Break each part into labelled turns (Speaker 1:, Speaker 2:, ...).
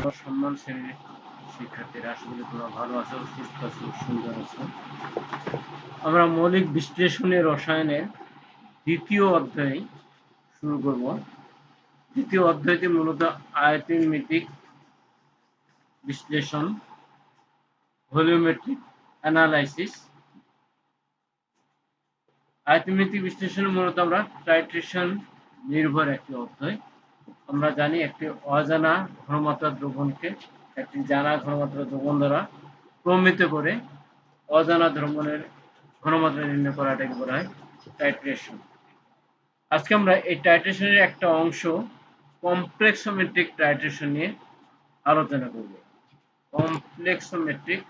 Speaker 1: সম্মান শ্রেণীর শিক্ষার্থীরা, আশা করি তোমরা ভালো আছো, সুস্থ আছো, সুন্দর আছো। আমরা মৌলিক বিশ্লেষণী রসায়নের দ্বিতীয় অধ্যায় শুরু করব। দ্বিতীয় অধ্যায়টি মূলত আয়তনমিতিক বিশ্লেষণ, ভলিওমেট্রিক অ্যানালাইসিস। আয়তনমিতিক বিশ্লেষণ মূলত আমরা টাইট্রেশন নির্ভর একটি অধ্যায়। আমরা জানি একটি অজানা ঘনমাত্রার দ্রবণকে একটি জানা ঘনমাত্রার দ্রবণ দ্বারা প্রমিত করে অজানা দ্রবণের ঘনমাত্রা নির্ণয় করাটাকে বলা হয় টাইট্রেশন। আজকে আমরা এই টাইট্রেশনের একটা অংশ কমপ্লেক্সোমেট্রিক টাইট্রেশন নিয়ে আলোচনা করব। কমপ্লেক্সোমেট্রিক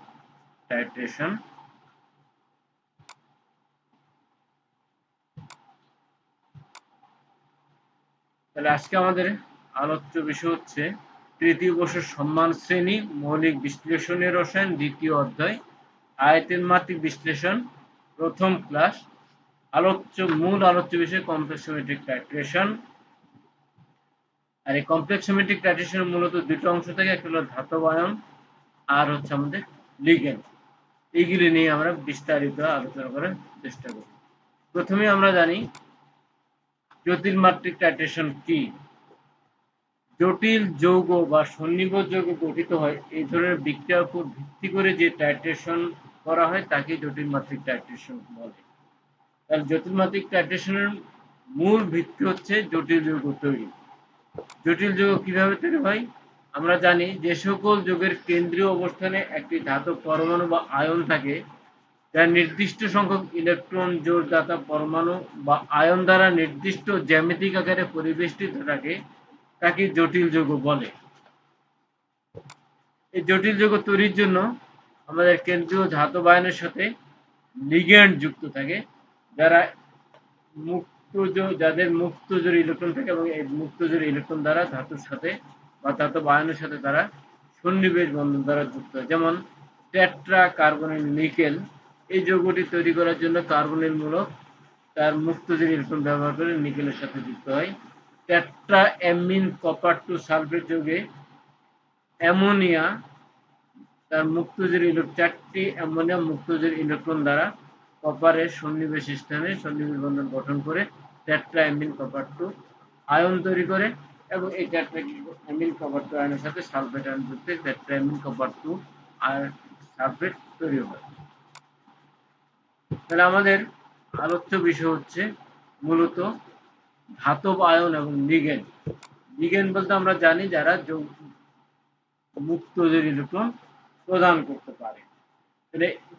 Speaker 1: টাইট্রেশন। তাহলে আজকে আমাদের আলোচ্য বিষয় হচ্ছে তৃতীয় বর্ষের সম্মান শ্রেণী মৌলিক বিশ্লেষণী রসায়ন দ্বিতীয় অধ্যায় আয়তনমাত্রিক বিশ্লেষণ প্রথম ক্লাস। মূল আলোচ্য বিষয় কমপ্লেক্সোমেট্রিক টাইট্রেশন। আর এই কমপ্লেক্সোমেট্রিক টাইট্রেশনের মূলত দুটো অংশ থাকে, একটা হলো ধাতব আয়ন আর হচ্ছে আমাদের লিগ্যান্ড। এইগুলি নিয়ে আমরা বিস্তারিত আলোচনা করার চেষ্টা করি। প্রথমে আমরা জানি জটিল মাত্রিক টাইট্রেশন কি। জটিল যৌগ বা সন্নিবেশ যৌগ গঠিত হয় এই ধরনের বিক্রিয়ার উপর ভিত্তি করে যে টাইট্রেশন করা হয় তাকে জটিল মাত্রিক টাইট্রেশন বলে। তাহলে জটিল মাত্রিক টাইট্রেশনের মূল ভিত্তি হচ্ছে জটিল যৌগ তৈরি। জটিল যৌগ কিভাবে তৈরি হয়? আমরা জানি যে সকল যৌগের কেন্দ্রীয় অবস্থানে একটি ধাতব পরমাণু বা আয়ন থাকে, যার নির্দিষ্ট সংখ্যক ইলেকট্রন জোড়দাতা পরমাণু বা আয়ন দ্বারা নির্দিষ্ট জ্যামিতিক আকারে পরিবেষ্টিত থাকে, তাকে জটিল যৌগ বলে। এই জটিল যৌগ তৈরির জন্য আমাদের কেন্দ্রীয় ধাতব আয়নের সাথে লিগ্যান্ড যুক্ত থাকে, যাদের মুক্ত জোড় ইলেকট্রন থাকে এবং এই মুক্ত জোড় ইলেকট্রন দ্বারা ধাতুর সাথে বা ধাতব আয়নের সাথে তারা সন্নিবেশ বন্ধন দ্বারা যুক্ত হয়। যেমন টেট্রা কার্বনিল নিকেল, এই যৌগটি তৈরি করার জন্য কার্বনিল মূলক তার মুক্ত জোড় ইলেকট্রন ব্যবহার করে নিকেলের সাথে যুক্ত হয়। Tetra amine copper two sulphate যৌগে অ্যামোনিয়া তার মুক্তজোড় চারটি অ্যামোনিয়া মুক্তজোড় ইলেকট্রন দ্বারা কপারের সন্নিবেশ স্থানে সন্নিবেশ বন্ধন গঠন করে tetra amine copper two ion তৈরি করে এবং এই টেট্রা অ্যামিন কপার টু আয়নের সাথে সালফেট আয়ন যুক্ত tetra amine copper two ion sulphate তৈরি হয়। তাহলে আমাদের আলোচ্য বিষয় হচ্ছে মূলত ধাতব আয়ন এবং লিগ্যান্ড। লিগ্যান্ড বলতে আমরা জানি যারা মুক্তজোড় ইলেকট্রন প্রদান করতে পারে।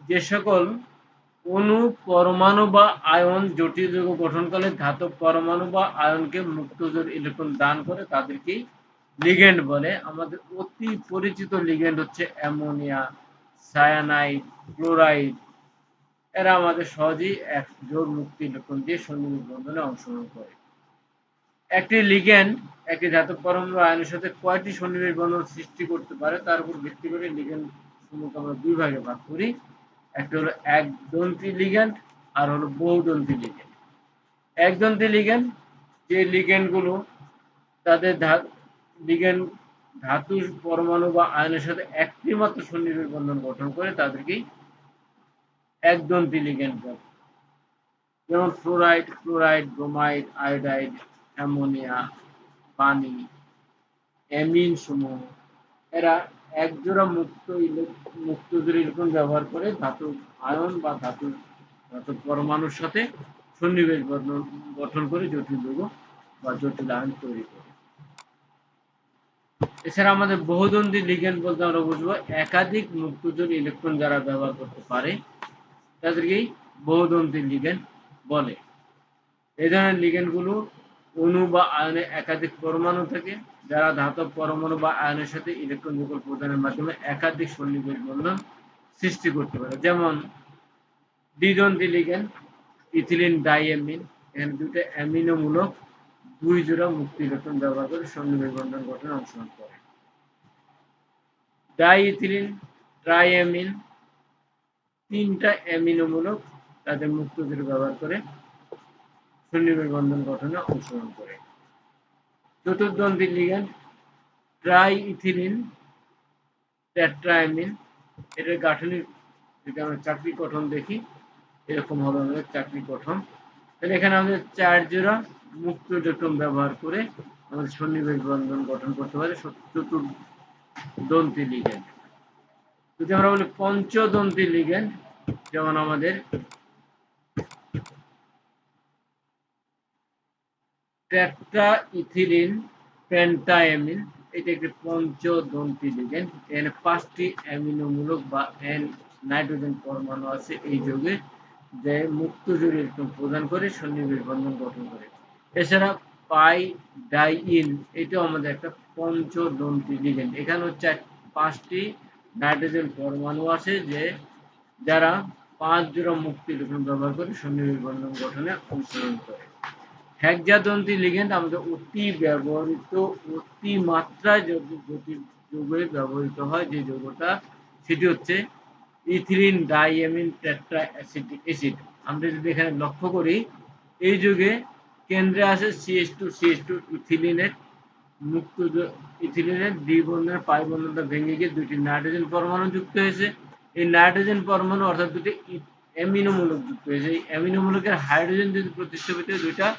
Speaker 1: যে সকল অণু পরমাণু বা আয়ন জটিল যৌগ গঠন করে ধাতব পরমাণু বা আয়নকে মুক্তজোড় ইলেকট্রন দান করে তাদেরকেই লিগ্যান্ড বলে। আমাদের অতি পরিচিত লিগ্যান্ড হচ্ছে অ্যামোনিয়া, সায়ানাইড, ক্লোরাইড। এরা আমাদের সহজেই এক জোড় মুক্ত ইলেকট্রন দিয়ে সন্নিবেশ বন্ধনে অংশগ্রহণ করে। একটি লিগ্যান্ড একটি ধাতব পরমাণু আয়নের সাথে কয়টি সন্নিবেশ বন্ধন সৃষ্টি করতে পারে তার উপর ভিত্তি করে লিগ্যান্ড সমূহকে আমরা দুই ভাগে ভাগ করি। একটা হলো একদন্তী লিগ্যান্ড আর হলো বহুদন্তী লিগ্যান্ড। একদন্তী লিগ্যান্ড যে লিগ্যান্ডগুলো তাদের লিগ্যান্ড ধাতুর পরমাণু বা আয়নের সাথে একটি মাত্র সন্নিবেশ বন্ধন গঠন করে তাদেরকেই একদন্তী লিগ্যান্ড বলে। যেমন fluoride, chloride, bromide, iodide, ammonia, পানি, অ্যামিন সমূহ এরা একজোড়া মুক্তজোড় ইলেকট্রন ব্যবহার করে ধাতু আয়ন বা ধাতু পরমাণুর সাথে সন্নিবেশ বন্ধন গঠন করে জটিল যৌগ বা জটিল আয়ন তৈরি করে। এছাড়া আমাদের বহুদন্তী লিগ্যান্ড বলতে আমরা বুঝবো একাধিক মুক্তজোড় ইলেকট্রন যারা ব্যবহার করতে পারে তাদেরকেই বহুদন্তী লিগ্যান্ড বলে। এই ধরনের লিগ্যান্ডগুলো অণু বা আয়নে একাধিক পরমাণু থাকে যারা ধাতব পরমাণু বা আয়নের সাথে ইলেকট্রন যুগল প্রদানের মাধ্যমে একাধিক সন্নিবেশ বন্ধন সৃষ্টি করতে পারে। যেমন দ্বিদন্তী লিগ্যান্ড ইথিলিন ডাইঅ্যামিন, এখানে দুটো অ্যামিনো মূলক দুই জোড়া মুক্ত ইলেকট্রন ব্যবহার করে সন্নিবেশ বন্ধন গঠনে অংশগ্রহণ করে। ডাইইথিলিন ট্রাইঅ্যামিন তিনটা অ্যামিনো মূলক তাদের মুক্ত জোড় ব্যবহার করে সন্নিবেশ বন্ধন গঠনে অংশগ্রহণ করে। চতুর্দন্তী লিগ্যান্ড ট্রাইইথিলিন টেট্রাঅ্যামিন। এটার গাঠনিক যদি আমরা চাকরি গঠন দেখি, এরকম হবে আমাদের চাকরি গঠন। তাহলে এখানে আমাদের 4 জোড়া মুক্ত ইলেকট্রন ব্যবহার করে আমাদের সন্নিবেশ বন্ধন গঠন করতে পারে চতুর্দন্তী লিগ্যান্ড। যদি আমরা বলি পঞ্চদন্তী লিগ্যান্ড, যেমন আমাদের টেট্রাইথিলিন পেন্টাঅ্যামিন, এটা একটি পঞ্চদন্তী লিগ্যান্ড। এখানে 5টি অ্যামিনোমূলক বা নাইট্রোজেন পরমাণু আছে এই যৌগে, যে মুক্ত জোড় ইলেকট্রন প্রদান করে সন্নিবেশ বন্ধন গঠন করে। এছাড়া পাই ডাইইন, এটাও আমাদের একটা পঞ্চদন্তী লিগ্যান্ড। এখানে হচ্ছে 5টি নাইট্রোজেন পরমাণু আছে, যারা 5 জোড়া মুক্ত ইলেকট্রন ব্যবহার করে সন্নিবেশ বন্ধন গঠনে অংশগ্রহণ করে। হেক্সাদন্তী লিগ্যান্ড আমাদের অতি মাত্রায় যৌগে ব্যবহৃত হয় যে যৌগটা, সেটি হচ্ছে ইথিলিন ডাইঅ্যামিন টেট্রাঅ্যাসিটিক অ্যাসিড। আমরা যদি এখানে লক্ষ্য করি, এই যৌগে কেন্দ্রে আছে CH2 ইথিলিনের দ্বি বন্ধনের পাই বন্ধনটা ভেঙে গিয়ে 2টি নাইট্রোজেন পরমাণু যুক্ত হয়েছে। এই নাইট্রোজেন পরমাণু অর্থাৎ 2টি অ্যামিনোমূলক যুক্ত হয়েছে। এই অ্যামিনোমূলকের হাইড্রোজেন যদি প্রতিস্থাপিত হয়, 2টা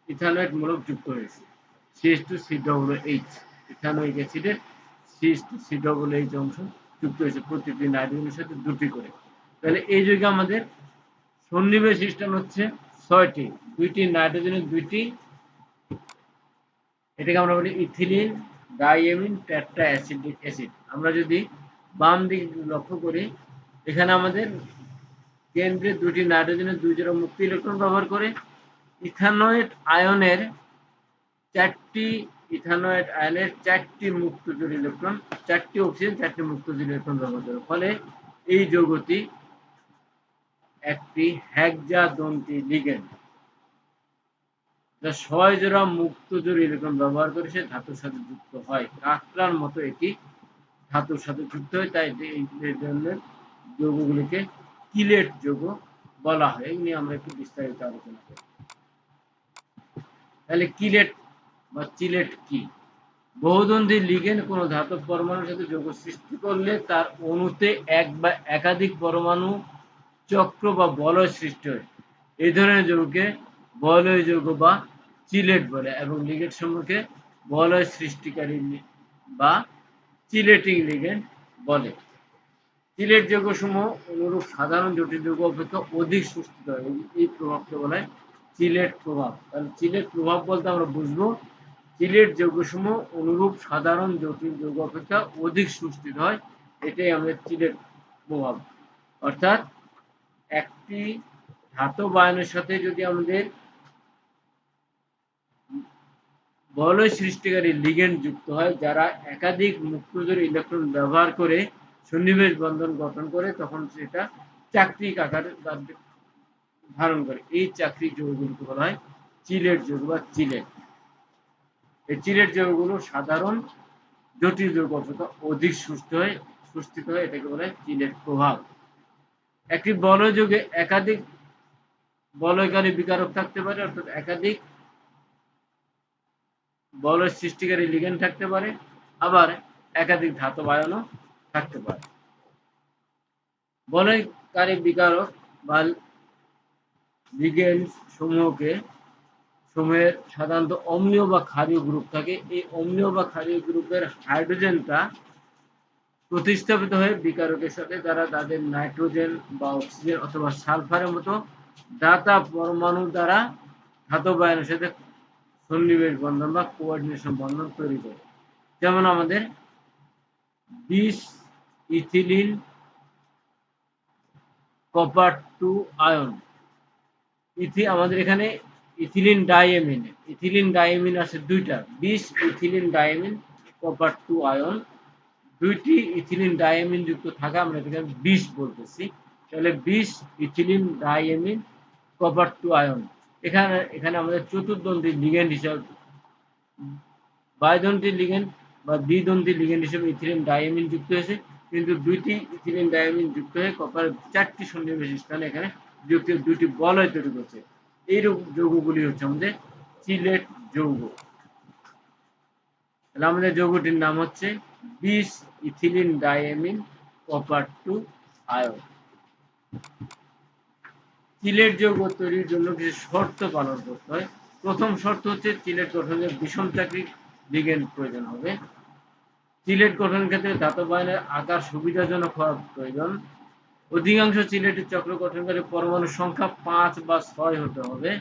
Speaker 1: ইথানয়েড মূলক যুক্ত হয়েছে। CH2COOH, ইথানোয়িক অ্যাসিডের CH2COOH অংশ যুক্ত হয়েছে প্রতিটি নাইট্রোজেনের সাথে 2টি করে। তাহলে এই যৌগে আমাদের সন্নিবেশ স্থান হচ্ছে 6টি, 2টি নাইট্রোজেনের 2টি, এটাকে আমরা বলি ইথিলিন ডাইঅ্যামিন টেট্রাঅ্যাসিটিক অ্যাসিড। আমরা যদি বাম দিকে লক্ষ্য করি, এখানে আমাদের কেন্দ্রে 2টি নাইট্রোজেনের 2 জোড়া মুক্ত ইলেকট্রন ব্যবহার করে ইথানয়েড আয়নের 4টি মুক্ত জোড় ইলেকট্রন, 4টি অক্সিজেন 4টি মুক্ত জোড় ইলেকট্রন ব্যবহার করে। ফলে এই যৌগটি একটি হেক্সাদন্তী লিগ্যান্ড, যা 6 জোড়া মুক্ত জোড় ইলেকট্রন ব্যবহার করে সে ধাতুর সাথে যুক্ত হয়। কাঁকড়ার মতো এটি ধাতুর সাথে যুক্ত হয়, তাই এই ধরনের যৌগগুলিকে কিলেট যৌগ বলা হয়। এই নিয়ে আমরা একটু বিস্তারিত আলোচনা করি। তাহলে কিলেট বা চিলেট কি? বহুদন্তী লিগ্যান্ড কোনো ধাতব পরমাণুর সাথে যৌগ সৃষ্টি করলে তার অণুতে এক বা একাধিক পরমাণু চক্র বা বলয় সৃষ্টি হয়। এই ধরনের যৌগকে বলয় যৌগ বা চিলেট বলে, এবং লিগ্যান্ড সমূহকে বলয় সৃষ্টিকারী বা চিলেটিং লিগ্যান্ড বলে। চিলেট যৌগসমূহ অনুরূপ সাধারণ জটিল যৌগ অপেক্ষা অধিক সুস্থিত হয়। এই প্রভাবকে বলা হয় চিলেট প্রভাব। তাহলে চিলেট প্রভাব বলতে আমরা বুঝবো চিলেট যৌগসমূহ অনুরূপ সাধারণ জটিল যৌগ অপেক্ষা অধিক সুস্থিত হয়, এটাই আমাদের চিলেট প্রভাব। অর্থাৎ একটি ধাতব আয়নের সাথে যদি আমাদের বলয় সৃষ্টিকারী লিগ্যান্ড যুক্ত হয়, যারা একাধিক মুক্তজোড় ইলেকট্রন ব্যবহার করে সন্নিবেশ বন্ধন গঠন করে, তখন সেটা চাকরিক আকার ধারণ করে। এই চাকরিক যৌগগুলোকে বলা হয় চিলেট যৌগ বা চিলেট। এই চিলেট যৌগগুলো সাধারণ জটিল যৌগ অপেক্ষা অধিক সুস্থিত হয়, এটাকে বলা হয় চিলেট প্রভাব। একটি বলয় যৌগে একাধিক বলয়কারী বিকারক থাকতে পারে, অর্থাৎ একাধিক বলয় সৃষ্টিকারী লিগ্যান্ড থাকতে পারে, আবার একাধিক ধাতব আয়নও থাকতে পারে। বলয়কারী বিকারক বা লিগ্যান্ড সমূহের সাধারণত অম্লীয় বা ক্ষারীয় গ্রুপ থাকে। এই অম্লীয় বা ক্ষারীয় গ্রুপের হাইড্রোজেনটা প্রতিস্থাপিত হয়ে বিকারকের সাথে তারা তাদের নাইট্রোজেন বা অক্সিজেন অথবা সালফারের মতো দাতা পরমাণু দ্বারা ধাতব আয়নের সাথে সন্নিবেশ বন্ধন বা কোঅর্ডিনেশন বন্ধন তৈরি করে। যেমন আমাদের 20 ইথিলিন কপার 2 আয়ন, আমাদের এখানে ইথিলিন ডাইঅ্যামিন আছে 2টা, 20 ইথিলিন ডাইঅ্যামিন কপার 2 আয়ন, 2টি ইথিলিন ডাইঅ্যামিন যুক্ত থাকা, আমরা এটাকে 20 বলতেছি। তাহলে 20 ইথিলিন ডাইঅ্যামিন কপার 2 আয়ন। এখানে আমাদের চতুর্দন্তী লিগ্যান্ড হিসাবে, বাইদন্তী লিগ্যান্ড বা দ্বিদন্তী লিগ্যান্ড হিসেবে ইথিলিন ডাইঅ্যামিন যুক্ত হয়েছে, কিন্তু 2টি ইথিলিন ডাইঅ্যামিন যুক্ত হয়ে কপার 4টি সন্নিবেশ স্থানে এখানে যুক্ত 2টি বলয় তৈরি করছে। এইরূপ যৌগগুলি হচ্ছে আমাদের চিলেট যৌগ। তাহলে আমাদের যৌগটির নাম হচ্ছে বিশ ইথিলিন ডাইএমিন কপার 2 আয়ন। চিলেট যৌগ তৈরির জন্য কিছু শর্ত পালন করতে হয়। প্রথম শর্ত হচ্ছে চিলেট গঠনের বিষম চাকরিক লিগ্যান্ড প্রয়োজন হবে। চিলেট গঠনের ক্ষেত্রে ধাতব আয়নের আকার সুবিধাজনক হওয়া প্রয়োজন। অধিকাংশ চিলেটের চক্র গঠনকারী পরমাণুর সংখ্যা 5 বা 6 হতে হবে।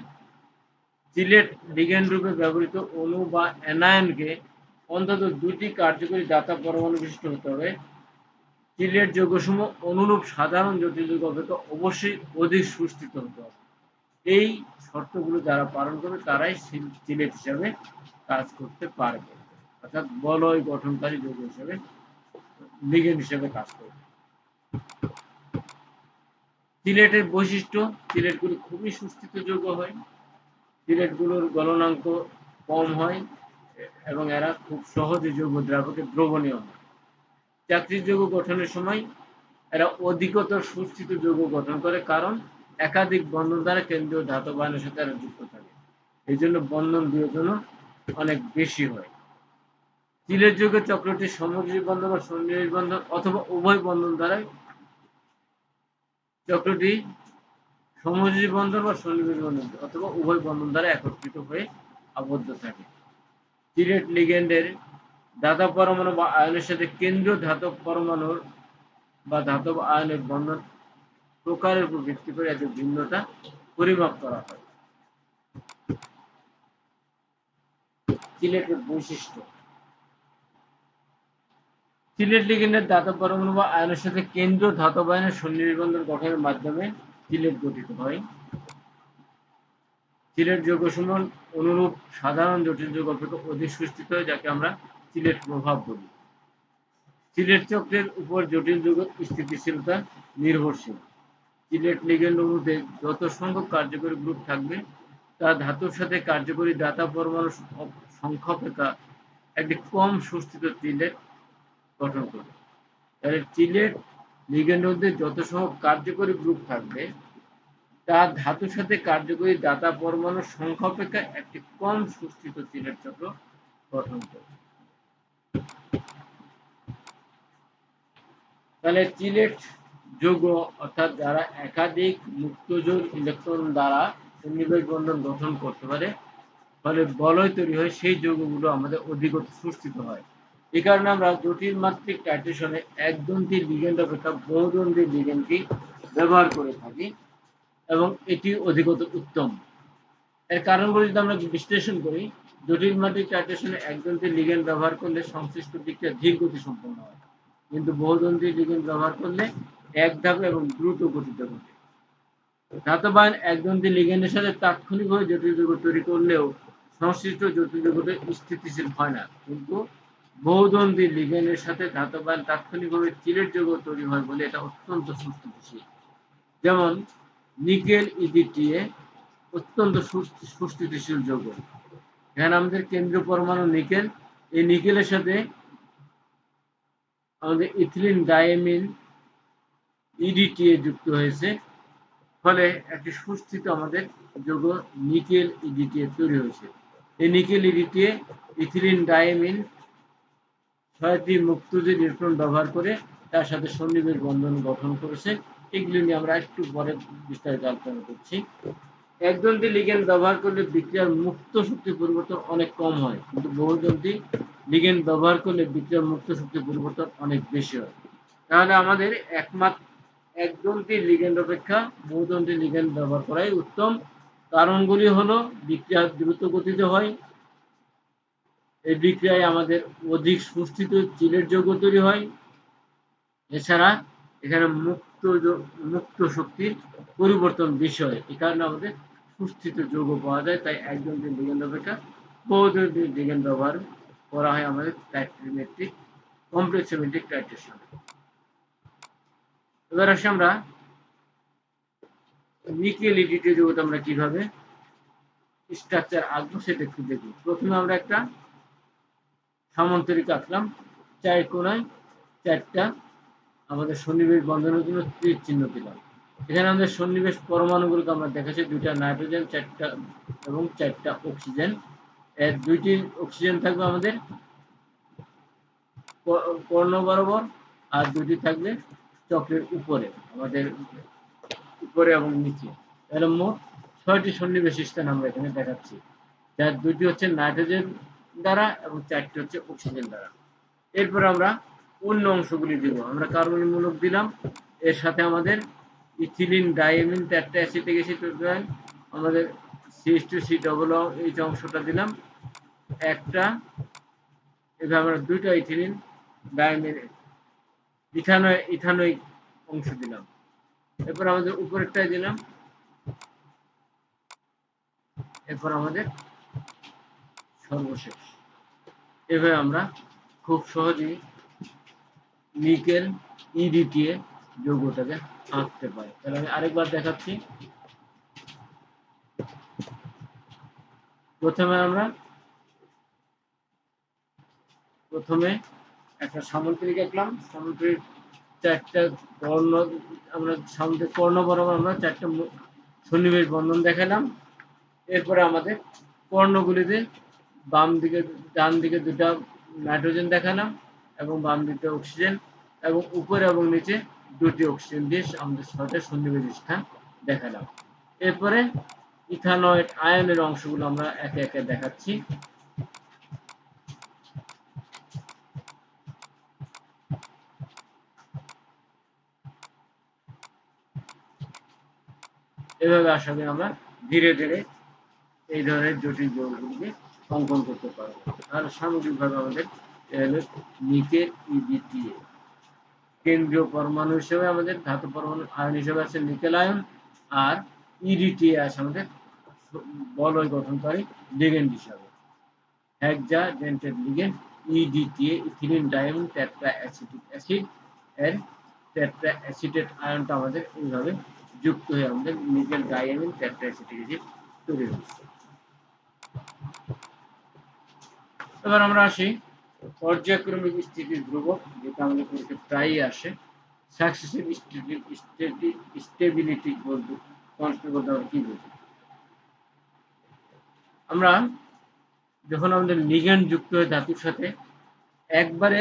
Speaker 1: চিলেট লিগ্যান্ড রূপে ব্যবহৃত অণু বা অ্যানায়নকে অন্তত 2টি কার্যকরী দাতা পরমাণু বিশিষ্ট হতে হবে। চিলেট যৌগসমূহ অনুরূপ সাধারণ জটিল যৌগ অপেক্ষা অবশ্যই অধিক সুস্থিত হতে হবে। এই শর্তগুলো যারা পালন করবে তারাই চিলেট হিসাবে কাজ করতে পারবে, অর্থাৎ বলয় গঠনকারী যৌগ হিসেবে লিগ্যান্ড হিসেবে কাজ করবে। চিলেটের বৈশিষ্ট্য, চিলেটগুলো খুবই সুস্থিত যৌগ হয়, চিলেটগুলোর গলনাঙ্ক কম হয় এবং এরা খুব সহজে যৌগ দ্রাবকে দ্রবণীয় হয়। চাকরিক যৌগ গঠনের সময় এরা অধিকতর সুস্থিত যৌগ গঠন করে, কারণ একাধিক বন্ধন দ্বারা কেন্দ্রীয় ধাতব আয়নের সাথে এরা যুক্ত থাকে, এই জন্য বন্ধন বিয়োজনও অনেক বেশি হয়। চিলেট যৌগের চক্রটি সমযোজী বন্ধন বা সন্নিবেশ বন্ধন অথবা উভয় বন্ধন দ্বারাই চক্রটি সমযোজী বন্ধন বা সন্নিবেশ বন্ধন অথবা উভয় বন্ধন দ্বারা একত্রিত হয়ে আবদ্ধ থাকে। চিলেট লিগ্যান্ডের ধাতব পরমাণু বা আয়নের সাথে কেন্দ্রীয় ধাতব পরমাণুর বা ধাতব আয়নের বন্ধন প্রকারের উপর ভিত্তি করে এদের ভিন্নতা পরিমাপ করা হয়। চিলেটের বৈশিষ্ট্য, চিলেট লিগ্যান্ডের ধাতব পরমাণু বা আয়নের সাথে কেন্দ্রীয় ধাতব আয়নের সন্নিবেশ বন্ধন গঠনের মাধ্যমে চিলেট গঠিত হয়। চিলেট যৌগসমূহ অনুরূপ সাধারণ জটিল যৌগ অপেক্ষা অধিক সুস্থিত হয়, যাকে আমরা চিলেট প্রভাব বলি। চিলেট চক্রের উপর জটিল যৌগের স্থিতিশীলতা নির্ভরশীল। চিলেট লিগ্যান্ড অণুতে যত সংখ্যক কার্যকরী গ্রুপ থাকবে তা ধাতুর সাথে কার্যকরী দাতা পরমাণুর সংখ্যা অপেক্ষা একটি কম সুস্থিত চিলেট গঠন করবে। তাহলে চিলেট লিগ্যান্ড অণুতে যত সংখ্যক কার্যকরী গ্রুপ থাকবে তা ধাতুর সাথে কার্যকরী দাতা পরমাণুর সংখ্যা অপেক্ষা একটি কম সুস্থিত চিলেট চক্র গঠন করবে। তাহলে চিলেট যৌগ অর্থাৎ যারা একাধিক মুক্তজোড় ইলেকট্রন দ্বারা সন্নিবেশ বন্ধন গঠন করতে পারে, ফলে বলয় তৈরি হয়, সেই যৌগগুলো আমাদের অধিকতর সুস্থিত হয়। এই কারণে আমরা জটিল মাত্রিক টাইট্রেশনে একদন্তি লিগ্যান্ড অপেক্ষা বহুদন্তি লিগ্যান্ডটি ব্যবহার করে থাকি এবং এটি অধিকতর উত্তম। এর কারণগুলো যদি আমরা বিশ্লেষণ করি, জটিল মাত্রিক টাইট্রেশনে একদন্তি লিগ্যান্ড ব্যবহার করলে সংশ্লিষ্ট দিকটা ধীর গতি সম্পন্ন হয়, কিন্তু বহুদন্তি লিগ্যান্ড ব্যবহার করলে এক ধাপে এবং দ্রুত গতিতে ঘটে। ধাতব আয়ন একদন্তি লিগ্যান্ডের সাথে তাৎক্ষণিকভাবে জটিল যৌগ তৈরি করলেও সংশ্লিষ্ট জটিল যৌগটি স্থিতিশীল হয় না, কিন্তু বহুদন্তি লিগ্যান্ডের সাথে ধাতব আয়ন তাৎক্ষণিকভাবে চিলেট যৌগ তৈরি হয় বলে এটা অত্যন্ত সুস্থিতিশীল। যেমন নিকেল ইডিটিএ অত্যন্ত সুস্থিতিশীল যৌগ। এখানে আমাদের কেন্দ্রীয় পরমাণু নিকেল, এই নিকেলের সাথে আমাদের ইথিলিন ডাইএমিন ইডিটিএ যুক্ত হয়েছে, ফলে একটি সুস্থিত আমাদের যৌগ নিকেল ইডিটিএ তৈরি হয়েছে। এই নিকেল ইডিটিএ ইথিলিন ডাইএমিন 6টি মুক্তজোড় ইলেকট্রন ব্যবহার করে তার সাথে সন্নিবেশ বন্ধন গঠন করেছে। এগুলি নিয়ে আমরা একটু পরে বিস্তারিত আলোচনা করছি। একদন্তি লিগ্যান্ড ব্যবহার করলে বিক্রিয়ার মুক্ত শক্তির পরিবর্তন অনেক কম হয়, কিন্তু বহুদন্তি লিগ্যান্ড ব্যবহার করলে বিক্রিয়ার মুক্ত শক্তির পরিবর্তন অনেক বেশি হয়। তাহলে আমাদের একমাত্র একদন্তি লিগ্যান্ড অপেক্ষা বহুদন্তি লিগ্যান্ড ব্যবহার করাই উত্তম। কারণগুলি হলো বিক্রিয়া দ্রুত গতিতে হয়, এই বিক্রিয়ায় আমাদের অধিক সুস্থিত চিলেট যৌগ তৈরি হয়, এছাড়া এখানে মুক্ত শক্তির পরিবর্তন বেশি হয়, এই কারণে আমাদের সুস্থিত যৌগ পাওয়া যায়। তাই একদন্তি লিগ্যান্ড অপেক্ষা বহুদন্তি লিগ্যান্ড ব্যবহার করা হয় আমাদের টাইট্রিমেট্রিক কমপ্লেক্সিমেট্রিক টাইট্রেশন। এবার আসি আমরা নিকেল ইডিটিএ যৌগটা আমরা কিভাবে স্ট্রাকচার আঁকবো সেটা একটু দেখি। প্রথমে আমরা একটা সামান্তরিক আঁকলাম, 4 কোণায় 4টা আমাদের সন্নিবেশ বন্ধনের জন্য তীর চিহ্ন দিলাম। এখানে আমাদের সন্নিবেশ পরমাণুগুলোকে আমরা দেখাচ্ছি, 2টা নাইট্রোজেন 4টা এবং 4টা অক্সিজেন। এর 2টি অক্সিজেন থাকবে আমাদের কর্ণ বরাবর, আর দুটি থাকবে চক্রের উপরে, আমাদের উপরে এবং নিচে। তাহলে মোট 6টি সন্নিবেশ স্থান আমরা এখানে দেখাচ্ছি, যার দুটি হচ্ছে নাইট্রোজেন দ্বারা এবং 4টি হচ্ছে অক্সিজেন দ্বারা। এরপর আমরা অন্য অংশগুলি দিব। আমরা কার্বনিক মূলক দিলাম, এর সাথে আমাদের ইথিলিন ডাইমিন তেট্রা অ্যাসিটিক অ্যাসিড, আমাদের CH2C অংশটা দিলাম একটা, এভাবে আমরা দুইটা ইথিলিন ডাইমিন ইথানোইক অংশ দিলাম। এরপর আমাদের উপরেরটাই দিলাম। এরপর আমাদের সর্বশেষ। এভাবে আমরা খুব সহজেই নিকেল ইডিটিএ যৌগটাকে আঁকতে পারি। তাহলে আমি আরেকবার দেখাচ্ছি। প্রথমে একটা সামুদ্রিক আঁকলাম, সামুদ্রিক 4টা কর্ণ, আমরা সামুদ্রিক কর্ণ বরাবর আমরা 4টা সন্নিবেশ বন্ধন দেখালাম। এরপরে আমাদের কর্ণগুলিতে ডান দিকে 2টা নাইট্রোজেন দেখালাম এবং বাম দিকে অক্সিজেন, এবং উপরে এবং নিচে 2টি অক্সিজেন দিয়ে আমাদের 6টা সন্নিবেশ স্থান দেখালাম। এরপরে ইথানয়েড আয়নের অংশগুলো আমরা একে একে দেখাচ্ছি। এভাবে আশা করি আমরা ধীরে ধীরে এই ধরনের জটিল যৌগগুলিকে অঙ্কন করতে পারবো। তাহলে সামগ্রিকভাবে আমাদের নিকেল ইডিটিএ কেন্দ্রীয় পরমাণু হিসেবে আমাদের ধাতু পরমাণু আয়ন হিসেবে আছে নিকেল আয়ন, আর ইডিটিএ আছে আমাদের বলয় গঠনকারী লিগেন্ড হিসাবে। Hexadentate ligand EDTA ethylene diamine tetra acetic acid এর টেট্রা অ্যাসিটেট আয়নটা আমাদের এইভাবে যুক্ত হয়ে আমাদের nickel diamine tetra acetic acid তৈরি হচ্ছে। এবার আমরা আসি পর্যায়ক্রমিক স্থিতি ধ্রুবক, যেটা আমাদের পরীক্ষায় প্রায়ই আসে। সাকসেসিভ স্টেবিলিটি বলতে কনস্ট্যান্ট বলতে আমরা কি বুঝি? আমরা যখন আমাদের লিগ্যান্ড যুক্ত হয়ে ধাতুর সাথে একবারে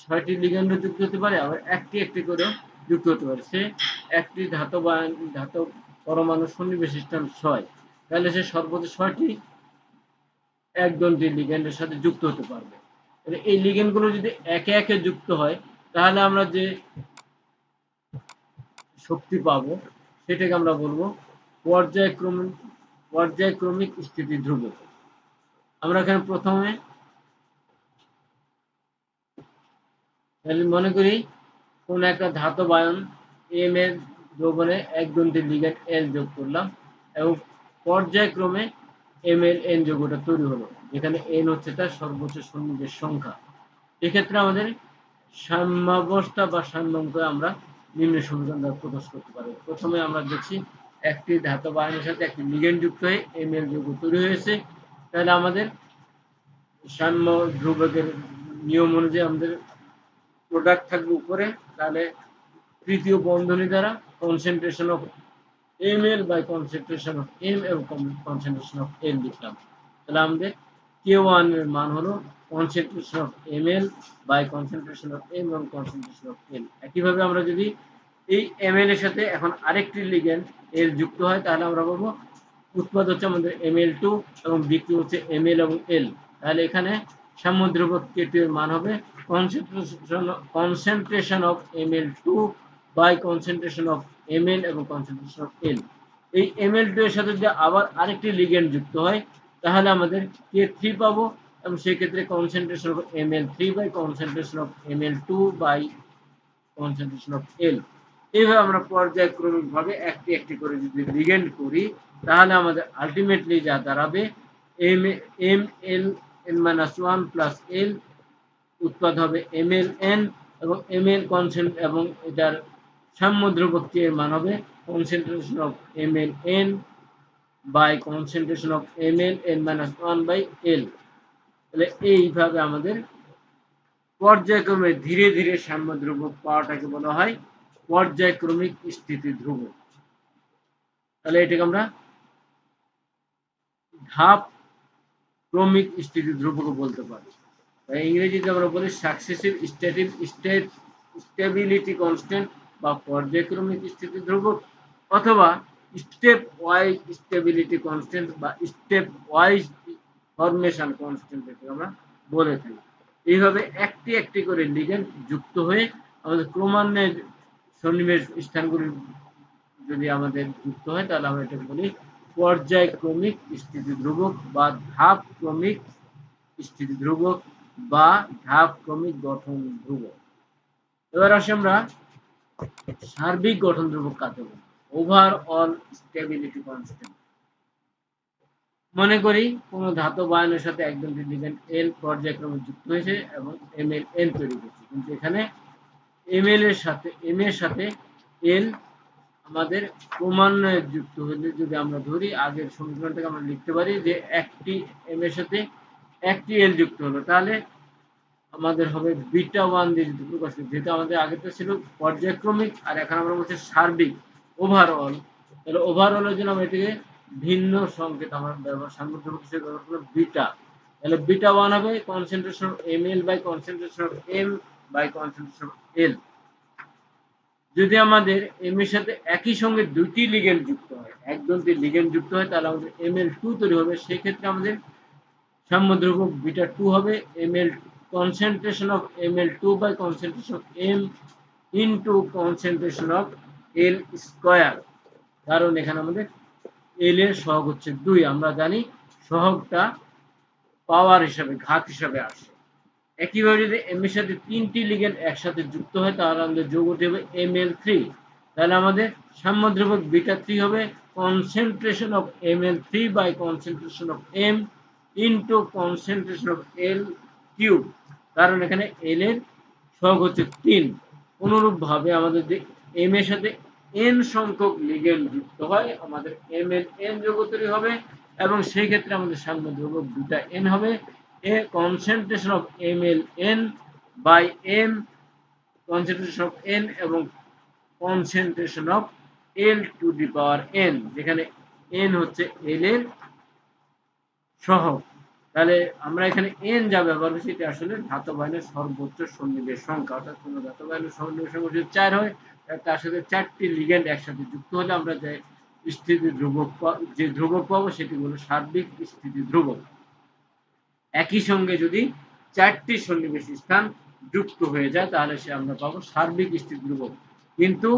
Speaker 1: 6টি লিগ্যান্ড যুক্ত হতে পারে, আবার একটি একটি করে যুক্ত হতে পারে। সে একটি ধাতব পরমাণু সন্নিবেশ স্থান 6, তাহলে সে সর্বোচ্চ 6টি একদণ্ডী লিগ্যান্ডের সাথে যুক্ত হতে পারবে। এই লিগ্যান্ডগুলো যদি একে একে যুক্ত হয়, তাহলে আমরা যে শক্তি পাবো সেটাকে আমরা বলবো পর্যায়ক্রমিক স্থিতি ধ্রুবক। আমরা এখানে প্রথমে মনে করি কোন একটা ধাতব আয়ন এম এর দ্রবণে একদণ্ডী লিগ্যান্ড এল যোগ করলাম এবং পর্যায়ক্রমে এম এল এন যৌগটা তৈরি হলো, যেখানে এন হচ্ছে তার সর্বোচ্চ সন্নিবেশ সংখ্যা। এক্ষেত্রে আমাদের সাম্যাবস্থা বা সাম্যাঙ্ক আমরা নিম্ন সমীকরণ দ্বারা প্রকাশ করতে পারি। প্রথমে আমরা দেখছি একটি ধাতব আয়নের সাথে একটি লিগ্যান্ড যুক্ত হয়ে এম এল যৌগ তৈরি হয়েছে, তাহলে আমাদের সাম্য ধ্রুবকের নিয়ম অনুযায়ী আমাদের প্রোডাক্ট থাকবে উপরে, তাহলে তৃতীয় বন্ধনী দ্বারা concentration of M L by concentration of M এবং কনসেন্ট্রেশন অফ এল লিখলাম। তাহলে আমাদের K1 এর মান হলো concentration of M L by concentration of M এবং কনসেন্ট্রেশন অফ এল। একইভাবে আমরা যদি এই এম এল এর সাথে এখন আরেকটি লিগ্যান্ড এল যুক্ত হয়, তাহলে আমরা বলবো উৎপাদ হচ্ছে আমাদের Ml2 এবং বিক্রিয়া হচ্ছে Ml এবং L। তাহলে এখানে সাম্য ধ্রুবক K2 এর মান হবে concentration of Ml2 by concentration of Ml এবং কনসেন্ট্রেশন অফ L। এই Ml2 এর সাথে যদি আবার আরেকটি লিগ্যান্ড যুক্ত হয়, তাহলে আমাদের K3 পাবো এবং সেই ক্ষেত্রে concentration of Ml3 by concentration of Ml2 by concentration of L। এইভাবে আমরা পর্যায়ক্রমিকভাবে একটি একটি করে যদি লিগ্যান্ড করি, তাহলে আমাদের আলটিমেটলি যা দাঁড়াবে MLN-1 প্লাস L উৎপাদ হবে MLN এবং ML কনসেন্ট এবং এটার সাম্য ধ্রুবক এর মান হবে concentration of MLN by concentration of MLN-1 by L। তাহলে এইভাবে আমাদের পর্যায়ক্রমে ধীরে ধীরে সাম্য ধ্রুবক পাওয়াটাকে বলা হয় পর্যায়ক্রমিক স্থিতি ধ্রুবক। তাহলে এটাকে আমরা ধাপ ক্রমিক স্থিতি ধ্রুবক বলতে পারি। ইংরেজিতে আমরা বলি সাকসেসিভ স্টেবিলিটি কনস্ট্যান্ট বা পর্যায়ক্রমিক স্থিতি ধ্রুবক, অথবা স্টেপ ওয়াইজ স্টেবিলিটি কনস্ট্যান্ট বা স্টেপ ওয়াইজ ফরমেশন কনস্ট্যান্ট আমরা বলে থাকি। এইভাবে একটি একটি করে লিগ্যান্ড যুক্ত হয়ে আমাদের ক্রমান্বয়ে সন্নিবেশ স্থানগুলি যদি আমাদের যুক্ত হয় তাহলে আমরা এটা বলি পর্যায়ক্রমিক স্থিতি ধ্রুবক বা ধাপ ক্রমিক স্থিতি ধ্রুবক বা ধাপ ক্রমিক গঠন ধ্রুবক। এবার আসি আমরা সার্বিক গঠন ধ্রুবক কাকে বলি। Overall stability constant. মনে করি কোন ধাতব আয়নের সাথে একদম লিগ্যান্ড এল পর্যায়ক্রমে যুক্ত হয়েছে এবং এম তৈরি করছে, কিন্তু এখানে এম এর সাথে এল আমাদের ক্রমান্বয়ে যুক্ত হলে যদি আমরা ধরি আগের সমীকরণটাকে আমরা লিখতে পারি যে একটি এম এর সাথে একটি এল যুক্ত হলো, তাহলে আমাদের হবে বিটা 1 দিয়ে যদি প্রকাশ করি, যেটা আমাদের আগেটা ছিল পর্যায়ক্রমিক আর এখন আমরা বলছি সার্বিক ওভারঅল, তাহলে ওভারঅলের জন্য আমরা এটাকে ভিন্ন সংকেত আমরা সাংগঠনিক হিসেবে ব্যবহার করব বিটা। তাহলে বিটা 1 হবে concentration of M L by concentration of M by concentration of L. যদি আমাদের এম এর সাথে একই সঙ্গে দুটি লিগ্যান্ড যুক্ত হয়, একদন্তি লিগ্যান্ড যুক্ত হয়, তাহলে আমাদের Ml2 তৈরি হবে। সেই ক্ষেত্রে আমাদের সাম্য ধ্রুবক বিটা 2 হবে Ml concentration of Ml2 by concentration of M into concentration of L square. কারণ এখানে আমাদের L এর সহগ হচ্ছে 2, আমরা জানি সহগটা পাওয়ার হিসাবে ঘাত হিসাবে আসে। একইভাবে যদি এম এর সাথে তিনটি লিগ্যান্ড একসাথে যুক্ত হয় তাহলে আমাদের যৌগটি হবে Ml3। তাহলে আমাদের সাম্য ধ্রুবক বিটা 3 হবে concentration of Ml3 by concentration of M into concentration of L cube, কারণ এখানে L এর সহগ হচ্ছে 3। অনুরূপভাবে আমাদের যে M এর সাথে n সংখ্যক লিগ্যান্ড যুক্ত হয় আমাদের Mln যৌগ তৈরি হবে এবং সেই ক্ষেত্রে আমাদের সাম্য ধ্রুবক বিটা n হবে a concentration of Mln by M concentration of n এবং concentration of L to the power n, যেখানে n হচ্ছে L এর সহগ। তাহলে আমরা এখানে n যা ব্যবহার করছি এটা আসলে ধাতব আয়নের সর্বোচ্চ সন্নিবেশ সংখ্যা, অর্থাৎ কোন ধাতব আয়নের সন্নিবেশ সংখ্যা যদি 4 হয় তার সাথে 4টি লিগ্যান্ড একসাথে যুক্ত হলে আমরা যে স্থিতি ধ্রুবক যে ধ্রুবক পাবো সেটি হলো সার্বিক স্থিতি ধ্রুবক। একই সঙ্গে যদি 4টি সন্নিবেশ স্থান যুক্ত হয়ে যায় তাহলে সে আমরা পাবো সার্বিক স্থিতি ধ্রুবক। কিন্তু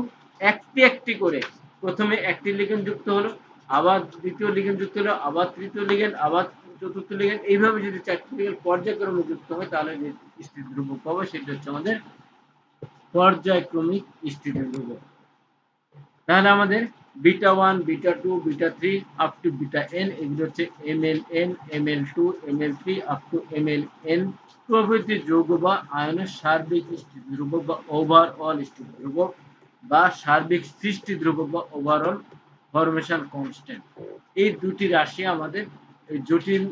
Speaker 1: একটি একটি করে প্রথমে একটি লিগ্যান্ড যুক্ত হলো, আবার দ্বিতীয় লিগ্যান্ড যুক্ত হলো, আবার তৃতীয় লিগ্যান্ড, আবার চতুর্থ লিগ্যান্ড, এইভাবে যদি 4টি লিগ্যান্ড পর্যায়ক্রমে যুক্ত হয় তাহলে যে স্থিতি ধ্রুবক পাবো সেটা হচ্ছে আমাদের পর্যায়ক্রমিক স্থিতি ধ্রুবক। তাহলে আমাদের beta 1 beta 2 beta 3 up to beta n এগুলো হচ্ছে Mln Ml2 Ml3 up to Mln প্রভৃতি যৌগ বা আয়নের সার্বিক স্থিতি ধ্রুবক বা ওভারঅল স্থিতি ধ্রুবক বা সার্বিক সৃষ্টি ধ্রুবক বা ওভারঅল ফরমেশন কনস্ট্যান্ট। এই দুটি রাশি আমাদের এই জটিল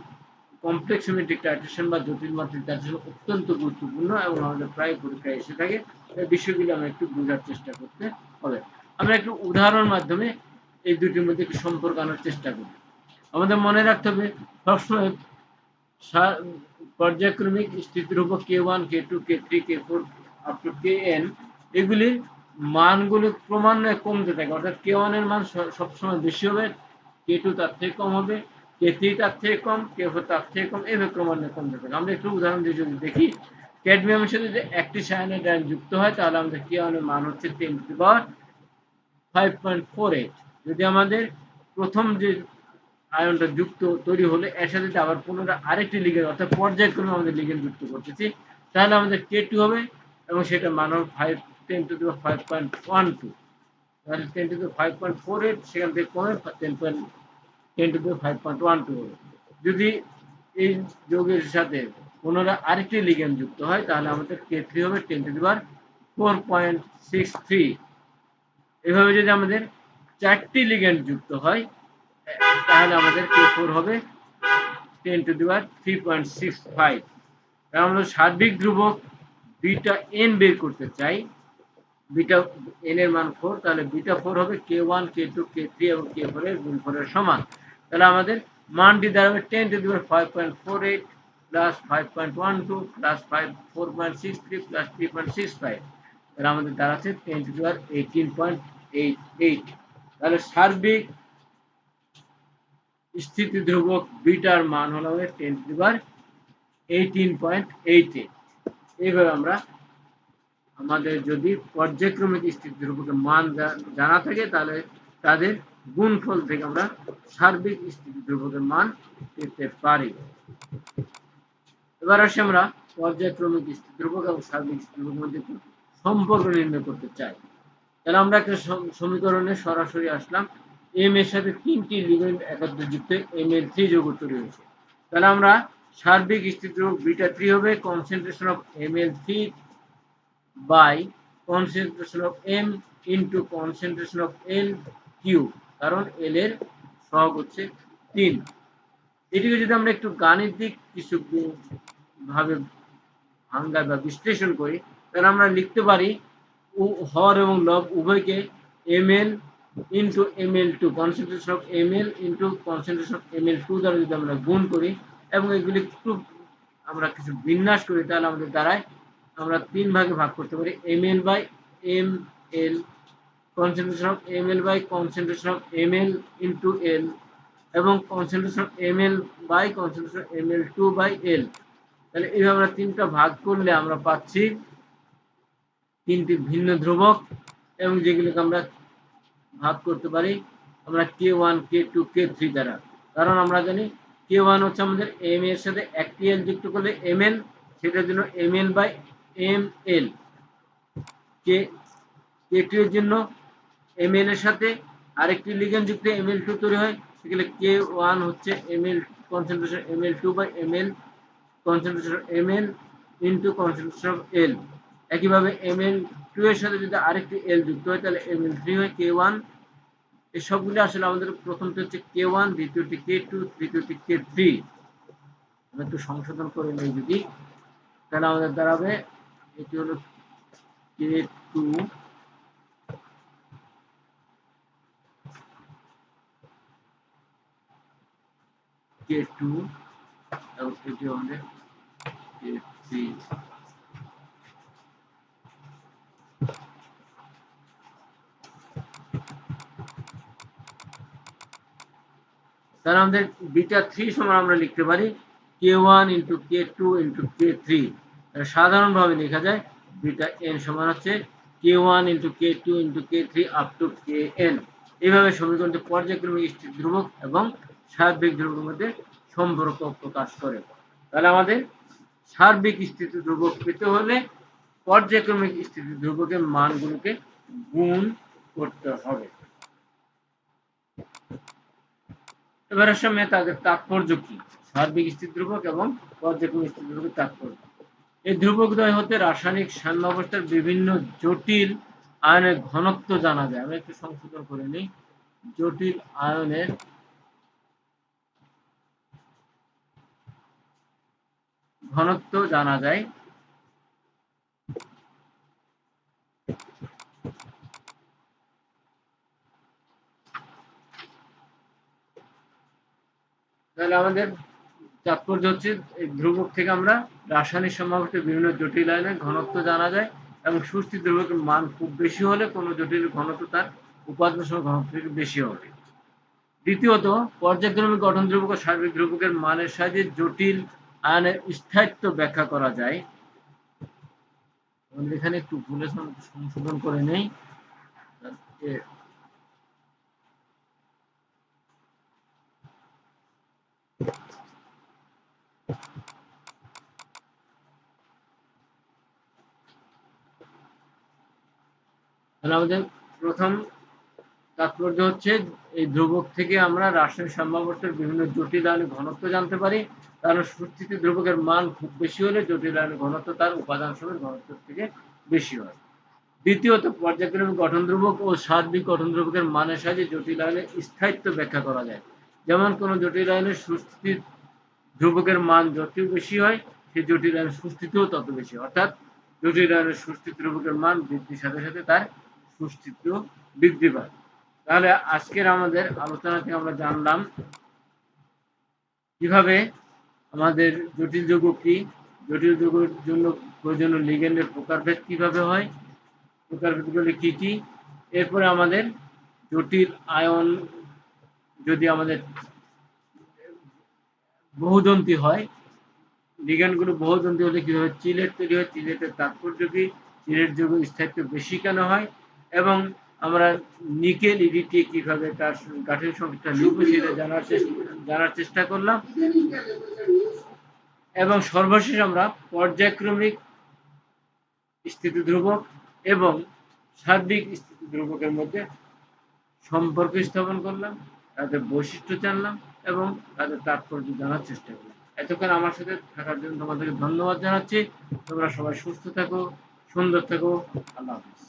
Speaker 1: কমপ্লেক্স সিমেট্রিক টাইট্রেশন বা জটিল মাত্রিক টাইট্রেশন অত্যন্ত গুরুত্বপূর্ণ এবং আমাদের প্রায় পরীক্ষায় এসে থাকে। এই বিষয়গুলো আমরা একটু বোঝার চেষ্টা করতে হবে। আমরা একটু উদাহরণের মাধ্যমে এই দুটির মধ্যে একটু সম্পর্ক আনার চেষ্টা করি। আমাদের মনে রাখতে হবে সবসময় পর্যায়ক্রমিক স্থিতিধ্রুবক K1 K2 K3 K4 up to Kn এগুলির মানগুলো ক্রমান্বয়ে কমতে থাকে, অর্থাৎ K1 এর মান সবসময় বেশি হবে, K2 তার থেকে কম হবে, K3 তার থেকে কম, K4 তার থেকে কম, এভাবে ক্রমান্বয়ে কমতে থাকে। আমরা একটু উদাহরণ দিয়ে যদি দেখি, ক্যাডমিয়ামের সাথে যদি একটি সায়ানাইড আয়ন যুক্ত হয় তাহলে আমাদের K1 এর মান হচ্ছে 10 টু দি পাওয়ার 5.48। যদি আমাদের প্রথম যে আয়নটা যুক্ত তৈরি হলে এর সাথে আবার পুনরায় আরেকটি লিগ্যান্ড অর্থাৎ পর্যায়ক্রমে আমাদের লিগ্যান্ড যুক্ত করতেছি তাহলে আমাদের K2 হবে এবং সেটা মান হবে 10 টু দি পাওয়ার 5.12। তাহলে 10 টু দি পাওয়ার 5.48 সেখান থেকে কমে 10 টু দি পাওয়ার 5.12 হবে। যদি এই যৌগের সাথে পুনরায় আরেকটি লিগ্যান্ড যুক্ত হয় তাহলে আমাদের K3 হবে 10 টু দি পাওয়ার 4.63। এভাবে যদি আমাদের 4টি লিগ্যান্ড যুক্ত হয় তাহলে আমাদের K4 হবে 10 টু দি পাওয়ার 3.65। তাহলে আমরা সার্বিক ধ্রুবক বিটা n বের করতে চাই, বিটা n এর মান 4, তাহলে বিটা 4 হবে K1 K2 K3 এবং K4 এর গুণফলের সমান। তাহলে আমাদের মানটি দাঁড়াবে 10 to the power 5.48 plus 5.12 plus 4.63 plus 3.65, তাহলে আমাদের দাঁড়াচ্ছে 10^18.88। তাহলে সার্বিক স্থিতি ধ্রুবক বিটার মান হলো আমাদের 10^18.88। এইভাবে আমরা আমাদের যদি পর্যায়ক্রমিক স্থিতি ধ্রুবকের মান জানা থাকে তাহলে তাদের গুণফল থেকে আমরা সার্বিক স্থিতি ধ্রুবকের মান পেতে পারি। এবার আসি আমরা পর্যায়ক্রমিক স্থিতি ধ্রুবক এবং সার্বিক স্থিতি ধ্রুবকের মধ্যে সম্পর্ক নির্ণয় করতে চাই। তাহলে আমরা একটা সমীকরণে সরাসরি আসলাম। এম এর সাথে 3টি লিগ্যান্ড একত্রযুক্ত Ml3 যৌগ তৈরি হয়েছে। তাহলে আমরা সার্বিক স্থিতি ধ্রুবক β3 হবে concentration of Ml3 by concentration of M into concentration of L cube, কারণ L এর সহগ হচ্ছে 3। এটিকে যদি আমরা একটু গাণিতিক কিছু ভাবে ভাঙা বা বিশ্লেষণ করি তাহলে আমরা লিখতে পারি হর এবং লব উভয়কে ml into ml2 concentration of ml into concentration of ml2 দ্বারা যদি আমরা গুণ করি এবং এগুলি একটু আমরা কিছু বিন্যাস করি তাহলে আমাদের দ্বারায় আমরা 3 ভাগে ভাগ করতে পারি ml by ml, concentration of ml by concentration of ml into l এবং concentration of ml by concentration of ml2 by l। তাহলে এইভাবে আমরা 3টা ভাগ করলে আমরা পাচ্ছি 3টি ভিন্ন ধ্রুবক এবং যেগুলোকে আমরা ভাগ করতে পারি আমরা k1 k2 k3 দ্বারা। কারণ আমরা জানি k1 হচ্ছে আমাদের m এর সাথে একটি l যুক্ত করলে ml, সেটার জন্য ml বাই ml। k2 এর জন্য ml এর সাথে আরেকটি লিগ্যান্ড যুক্ত ml2 তৈরি হয়, সেগুলো k1 হচ্ছে ml concentration ml2 by ml concentration ml into concentration of l। একইভাবে ml2 এর সাথে যদি আরেকটি l যুক্ত হয় তাহলে ml3 হয় k1। এই সবগুলো আসলে আমাদের প্রথমটি হচ্ছে k1, দ্বিতীয়টি k2, তৃতীয়টি k3। আমরা একটু সংশোধন করে নেই যদি, তাহলে আমাদের দাঁড়াবে এটি হলো k2 k2 এবং এটি আমাদের k3। তাহলে আমাদের β3 সমান আমরা লিখতে পারি k1 into k2 into k3। সাধারণভাবে লেখা যায় βn সমান হচ্ছে k1 into k2 into k3 up to kn। এইভাবে সমীকরণটি পর্যায়ক্রমিক স্থিতি ধ্রুবক এবং সার্বিক ধ্রুবকের মধ্যে সম্পর্ক প্রকাশ করে। তাহলে আমাদের সার্বিক স্থিতি ধ্রুবক পেতে হলে পর্যায়ক্রমিক স্থিতি ধ্রুবকের মানগুলোকে গুণ করতে হবে। এবার আসলে তাদের তাৎপর্য কি, সার্বিক স্থিতি ধ্রুবক এবং পর্যায়ক্রমিক স্থিতি ধ্রুবকের তাৎপর্য। এই ধ্রুবকদ্বয় হতে রাসায়নিক সাম্যাবস্থার বিভিন্ন জটিল আয়নের ঘনত্ব জানা যায়। আমি একটু সংশোধন করে নিই, জটিল আয়নের ঘনত্ব জানা যায়। তাহলে আমাদের তাৎপর্য হচ্ছে এই ধ্রুবক থেকে আমরা রাসায়নিক সাম্যাবস্থার বিভিন্ন জটিল আয়নের ঘনত্ব জানা যায় এবং সুস্থির ধ্রুবকের মান খুব বেশি হলে কোনো জটিল ঘনত্ব তার উপাদান সহ ঘনত্ব থেকে বেশি হবে। দ্বিতীয়ত, পর্যায়ক্রমিক গঠন ধ্রুবক ও সার্বিক ধ্রুবকের মানের সাহায্যে জটিল আয়নের স্থায়িত্ব ব্যাখ্যা করা যায়। এখানে একটু ভুলে সংশোধন করে নেই, আমাদের প্রথম তাৎপর্য হচ্ছে এই ধ্রুবক থেকে আমরা রাসায়নিক সাম্যাবস্থার বিভিন্ন জটিল আয়নের ঘনত্ব জানতে পারি, কারণ সুস্থিত ধ্রুবকের মান খুব বেশি হলে জটিল আয়নের ঘনত্ব তার উপাদান সমূহের ঘনত্ব থেকে বেশি হয়। দ্বিতীয়ত, পর্যায়ক্রমিক গঠন ধ্রুবক ও সার্বিক গঠন ধ্রুবকের মানের সাহায্যে জটিল আয়নের স্থায়িত্ব ব্যাখ্যা করা যায়। যেমন কোন জটিল আয়নের সুস্থিত ধ্রুবকের মান যত বেশি হয় সেই জটিল আয়নের সুস্থিতিও তত বেশি, অর্থাৎ জটিল আয়নের সুস্থিত ধ্রুবকের মান বৃদ্ধির সাথে সাথে তার সুস্থিতিও বৃদ্ধি পায়। তাহলে আজকের আমাদের আলোচনা থেকে আমরা জানলাম কিভাবে আমাদের জটিল যৌগ কি, জটিল যৌগের জন্য প্রয়োজনীয় লিগ্যান্ডের প্রকারভেদ কিভাবে হয়, প্রকারভেদগুলি কি কি, এরপরে আমাদের জটিল আয়ন যদি আমাদের বহুদন্তী হয়, লিগ্যান্ডগুলো বহুদন্তী হলে কিভাবে চিলেট তৈরি হয়, চিলেটের তাৎপর্য কি, চিলেট যৌগের স্থায়িত্ব বেশি কেন হয়, এবং আমরা নিকেল ইডিটি কিভাবে তার গাঠনিক সংকেতটা লিখবো সেটা জানার চেষ্টা করলাম। এবং সর্বশেষ আমরা পর্যায়ক্রমিক স্থিতি ধ্রুবক এবং সার্বিক স্থিতি ধ্রুবকের মধ্যে সম্পর্ক স্থাপন করলাম, তাদের বৈশিষ্ট্য জানলাম এবং তাদের তাৎপর্য জানার চেষ্টা করলাম। এতক্ষণ আমার সাথে থাকার জন্য তোমাদেরকে ধন্যবাদ জানাচ্ছি। তোমরা সবাই সুস্থ থাকো, সুন্দর থাকো। আল্লাহ হাফিজ।